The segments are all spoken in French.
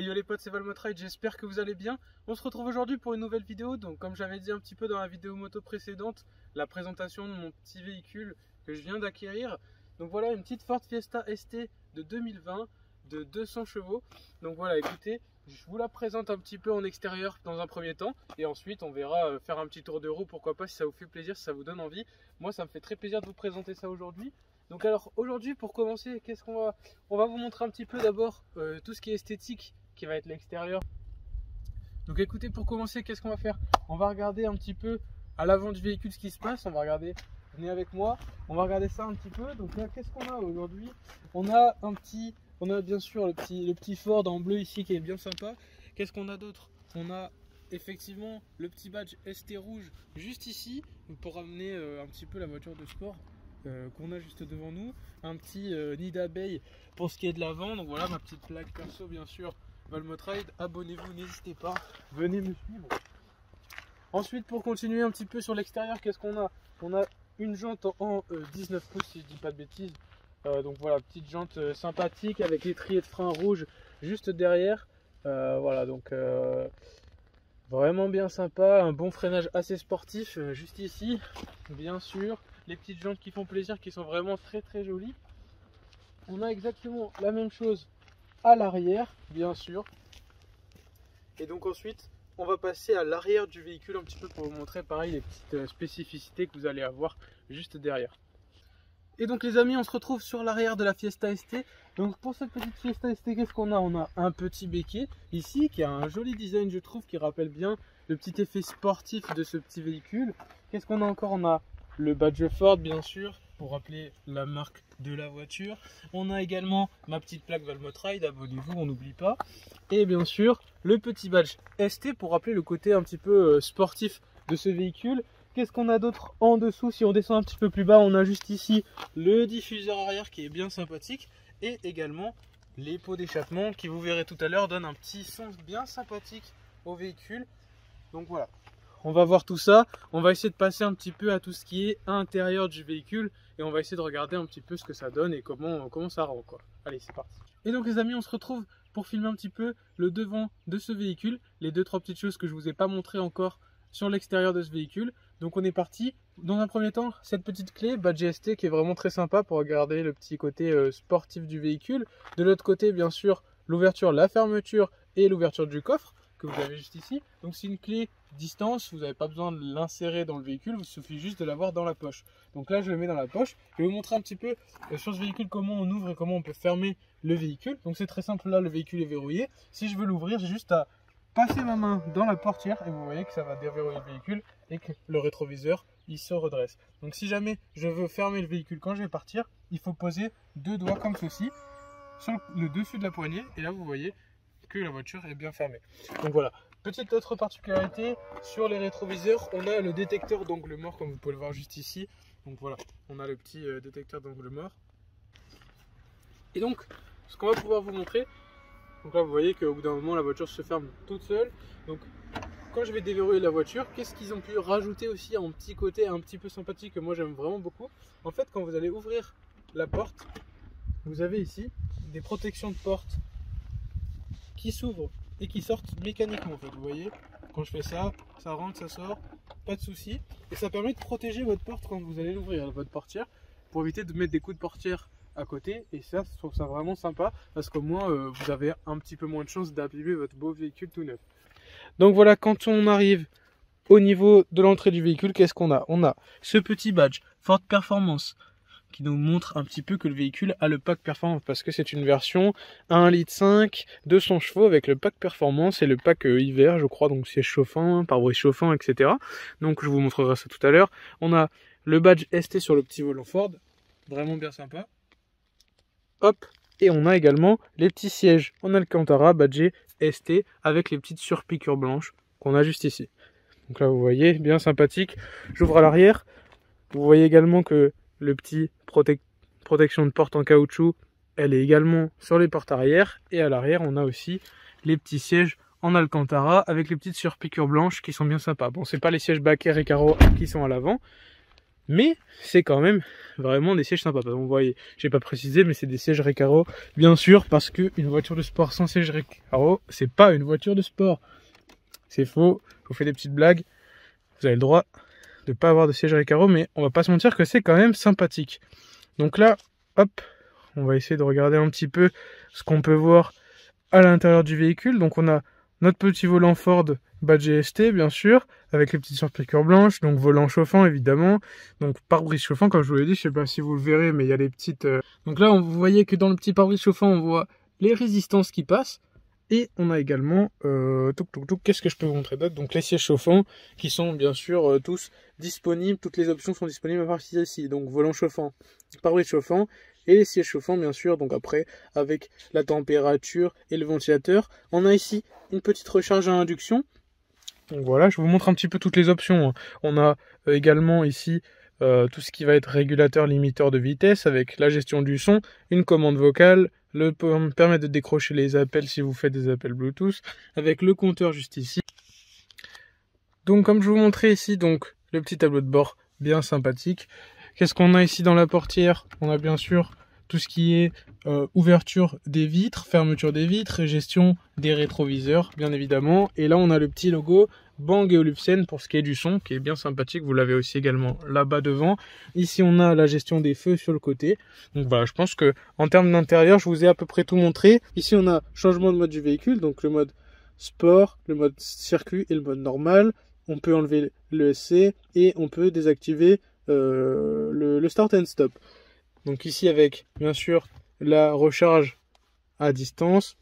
yo les potes, c'est Valmotride, j'espère que vous allez bien. On se retrouve aujourd'hui pour une nouvelle vidéo. Donc comme j'avais dit un petit peu dans la vidéo moto précédente, la présentation de mon petit véhicule que je viens d'acquérir. Donc voilà, une petite Ford Fiesta ST de 2020 de 200 chevaux. Donc voilà, écoutez, je vous la présente un petit peu en extérieur dans un premier temps. Et ensuite on verra faire un petit tour de roue, pourquoi pas, si ça vous fait plaisir, si ça vous donne envie. Moi ça me fait très plaisir de vous présenter ça aujourd'hui. Donc alors aujourd'hui, pour commencer, on va vous montrer un petit peu d'abord tout ce qui est esthétique, qui va être l'extérieur. Donc écoutez, pour commencer, qu'est-ce qu'on va faire? On va regarder un petit peu à l'avant du véhicule ce qui se passe. On va regarder, venez avec moi, on va regarder ça un petit peu. Donc là, qu'est-ce qu'on a aujourd'hui? On a bien sûr le petit Ford en bleu ici qui est bien sympa. Qu'est-ce qu'on a d'autre? On a effectivement le petit badge ST rouge juste ici pour ramener un petit peu la voiture de sport qu'on a juste devant nous, un petit nid d'abeille pour ce qui est de l'avant. Donc voilà ma petite plaque perso, bien sûr, Valmotride, abonnez-vous, n'hésitez pas, venez me suivre. Ensuite, pour continuer un petit peu sur l'extérieur, qu'est-ce qu'on a? On a une jante en 19 pouces si je dis pas de bêtises. Donc voilà, petite jante sympathique avec l'étrier de frein rouge juste derrière. Voilà, donc vraiment bien sympa, un bon freinage assez sportif juste ici, bien sûr. Les petites jantes qui font plaisir, qui sont vraiment très très jolies. On a exactement la même chose à l'arrière, bien sûr. Et donc ensuite, on va passer à l'arrière du véhicule un petit peu pour vous montrer pareil les petites spécificités que vous allez avoir juste derrière. Et donc les amis, on se retrouve sur l'arrière de la Fiesta ST. Donc pour cette petite Fiesta ST, qu'est-ce qu'on a? On a un petit béquet ici qui a un joli design, je trouve, qui rappelle bien le petit effet sportif de ce petit véhicule. Qu'est-ce qu'on a encore? On a le badge Ford, bien sûr, pour rappeler la marque de la voiture. On a également ma petite plaque Valmotride, abonnez-vous, on n'oublie pas. Et bien sûr, le petit badge ST pour rappeler le côté un petit peu sportif de ce véhicule. Qu'est-ce qu'on a d'autre en dessous? Si on descend un petit peu plus bas, on a juste ici le diffuseur arrière qui est bien sympathique. Et également les pots d'échappement qui, vous verrez tout à l'heure, donnent un petit son bien sympathique au véhicule. Donc voilà. On va voir tout ça, on va essayer de passer un petit peu à tout ce qui est à l'intérieur du véhicule et on va essayer de regarder un petit peu ce que ça donne et comment ça rend quoi. Allez, c'est parti. Et donc les amis, on se retrouve pour filmer un petit peu le devant de ce véhicule, les 2-3 petites choses que je vous ai pas montré encore sur l'extérieur de ce véhicule. Donc on est parti. Dans un premier temps, cette petite clé badge ST qui est vraiment très sympa pour regarder le petit côté sportif du véhicule. De l'autre côté, bien sûr, l'ouverture, la fermeture et l'ouverture du coffre que vous avez juste ici. Donc c'est une clé distance, vous n'avez pas besoin de l'insérer dans le véhicule, il suffit juste de l'avoir dans la poche. Donc là je le mets dans la poche. Je vais vous montrer un petit peu sur ce véhicule comment on ouvre et comment on peut fermer le véhicule. Donc c'est très simple, là le véhicule est verrouillé. Si je veux l'ouvrir, j'ai juste à passer ma main dans la portière et vous voyez que ça va déverrouiller le véhicule et que le rétroviseur il se redresse. Donc si jamais je veux fermer le véhicule quand je vais partir, il faut poser 2 doigts comme ceci sur le dessus de la poignée et là vous voyez que la voiture est bien fermée. Donc voilà, petite autre particularité sur les rétroviseurs, on a le détecteur d'angle mort comme vous pouvez le voir juste ici. Donc voilà, on a le petit détecteur d'angle mort. Et donc ce qu'on va pouvoir vous montrer, donc là vous voyez qu'au bout d'un moment la voiture se ferme toute seule. Donc quand je vais déverrouiller la voiture, qu'est-ce qu'ils ont pu rajouter aussi en petit côté un petit peu sympathique que moi j'aime vraiment beaucoup? En fait, quand vous allez ouvrir la porte, vous avez ici des protections de porte qui s'ouvrent et qui sortent mécaniquement en fait. Vous voyez, quand je fais ça, ça rentre, ça sort, pas de souci. Et ça permet de protéger votre porte quand vous allez l'ouvrir, votre portière, pour éviter de mettre des coups de portière à côté. Et ça, je trouve ça vraiment sympa parce qu'au moins vous avez un petit peu moins de chances d'abîmer votre beau véhicule tout neuf. Donc voilà, quand on arrive au niveau de l'entrée du véhicule, qu'est-ce qu'on a? On a ce petit badge Ford Performance qui nous montre un petit peu que le véhicule a le pack performance parce que c'est une version 1,5 litre, 200 chevaux avec le pack performance et le pack hiver je crois, donc siège chauffant, pare-brise chauffant, etc. Donc je vous montrerai ça tout à l'heure. On a le badge ST sur le petit volant Ford, vraiment bien sympa. Hop, et on a également les petits sièges en Alcantara badgé ST avec les petites surpiqûres blanches qu'on a juste ici. Donc là vous voyez, bien sympathique. J'ouvre à l'arrière, vous voyez également que le petit protection de porte en caoutchouc, elle est également sur les portes arrière. Et à l'arrière, on a aussi les petits sièges en Alcantara avec les petites surpiqûres blanches qui sont bien sympas. Bon, c'est pas les sièges Baker et Caro qui sont à l'avant. Mais c'est quand même vraiment des sièges sympas. Vous voyez, j'ai pas précisé, mais c'est des sièges Recaro, bien sûr, parce qu'une voiture de sport sans siège Recaro, c'est pas une voiture de sport. C'est faux, je vous fais des petites blagues. Vous avez le droit de pas avoir de siège Recaro, mais on va pas se mentir que c'est quand même sympathique. Donc là, hop, on va essayer de regarder un petit peu ce qu'on peut voir à l'intérieur du véhicule. Donc on a notre petit volant Ford badge ST, bien sûr, avec les petites surpiqûres blanches, donc volant chauffant évidemment, donc pare-brise chauffant comme je vous l'ai dit, je sais pas si vous le verrez, mais il y a les petites... Donc là, vous voyez que dans le petit pare-brise chauffant, on voit les résistances qui passent, et on a également, qu'est-ce que je peux vous montrer d'autre? Donc les sièges chauffants, qui sont bien sûr tous disponibles, toutes les options sont disponibles à partir d'ici, donc volant chauffant, pare-brise chauffant, et les sièges chauffants bien sûr, donc après avec la température et le ventilateur. On a ici une petite recharge à induction. Donc voilà, je vous montre un petit peu toutes les options. On a également ici tout ce qui va être régulateur limiteur de vitesse avec la gestion du son, une commande vocale, permet de décrocher les appels si vous faites des appels Bluetooth, avec le compteur juste ici. Donc comme je vous montrais ici, donc le petit tableau de bord bien sympathique. Qu'est-ce qu'on a ici dans la portière? On a bien sûr tout ce qui est ouverture des vitres, fermeture des vitres, gestion des rétroviseurs, bien évidemment. Et là, on a le petit logo Bang & Olufsen pour ce qui est du son, qui est bien sympathique. Vous l'avez aussi également là-bas devant. Ici, on a la gestion des feux sur le côté. Donc voilà, je pense que en termes d'intérieur, je vous ai à peu près tout montré. Ici, on a changement de mode du véhicule, donc le mode sport, le mode circuit et le mode normal. On peut enlever le SC et on peut désactiver le start and stop. Donc ici avec bien sûr la recharge à distance,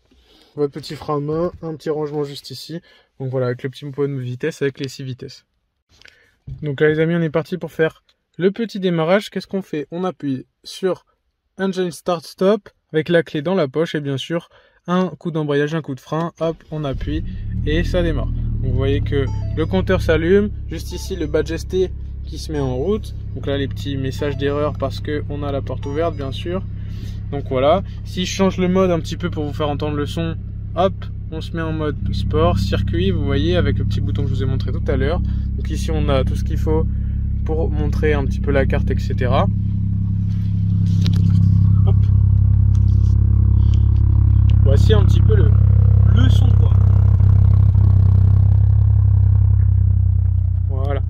votre petit frein à main, un petit rangement juste ici. Donc voilà, avec le petit point de vitesse avec les 6 vitesses. Donc là les amis, on est parti pour faire le petit démarrage. Qu'est-ce qu'on fait? On appuie sur Engine Start Stop avec la clé dans la poche et bien sûr un coup d'embrayage, un coup de frein, hop, on appuie et ça démarre. Donc vous voyez que le compteur s'allume, juste ici le badge ST qui se met en route. Donc là les petits messages d'erreur parce que on a la porte ouverte bien sûr. Donc voilà, si je change le mode un petit peu pour vous faire entendre le son, hop, on se met en mode sport, circuit, vous voyez, avec le petit bouton que je vous ai montré tout à l'heure. Donc ici on a tout ce qu'il faut pour montrer un petit peu la carte, etc. Hop. Voici un petit peu le son quoi. Voilà.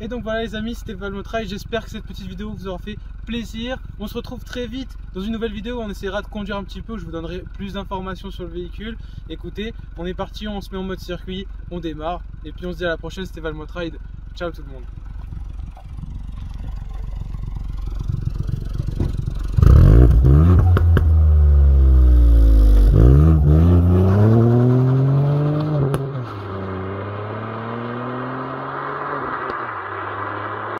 Et donc voilà les amis, c'était Valmotrail. J'espère que cette petite vidéo vous aura fait plaisir. On se retrouve très vite dans une nouvelle vidéo où on essaiera de conduire un petit peu. Je vous donnerai plus d'informations sur le véhicule. Écoutez, on est parti, on se met en mode circuit, on démarre. Et puis on se dit à la prochaine, c'était Valmotrail. Ciao tout le monde.